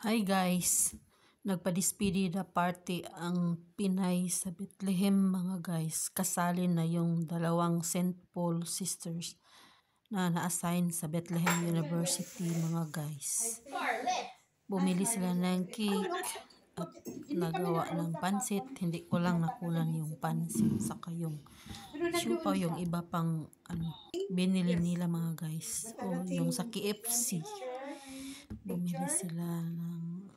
Hi guys, nagpa-despedida party ang Pinay sa Bethlehem mga guys. Kasali na yung dalawang St. Paul sisters na na-assign sa Bethlehem University mga guys. Bumili sila ng cake at nagawa ng pansit. Hindi ko lang nakunan yung pansit saka yung siupaw, yung iba pang binili nila mga guys. O yung sa KFC. Bumili sila ng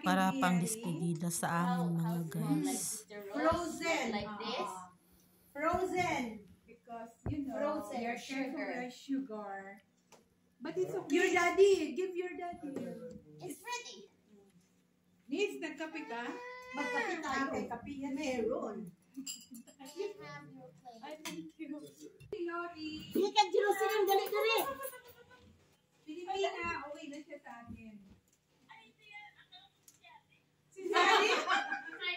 para pang despedida sa amin mga guys. Frozen like this. Frozen because you know your sugar. But it's okay. Your daddy, give your daddy. It's ready. Needs nagkape ka? Magkape tayo. Kape yan meron. You have your plate. I thank you. Lori. Hindi ka Jerusalem, dali-dali. Pilipina, uwi na siya sa akin. Si Yadi?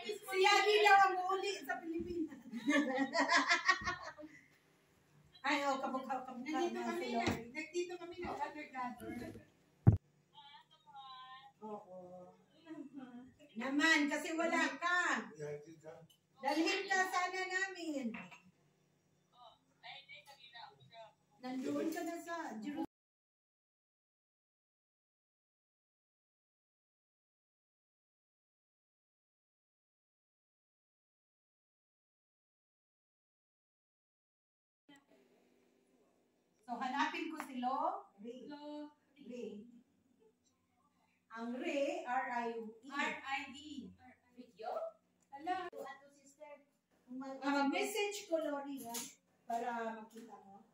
Si Yadi lang ang uli sa Pilipinas. Ay, oh, kamukha na si Lori. Nagdito kami nag-gather. Oo. Naman, kasi wala ka. Dalhin ka sana namin. Nandoon ka na sa Jerusalem. So, hanapin ko si Lo. Re. Ang Re, R-I-E. R-I-E. Video? Hello. Ato sister. Message ko, Lori, para makita mo.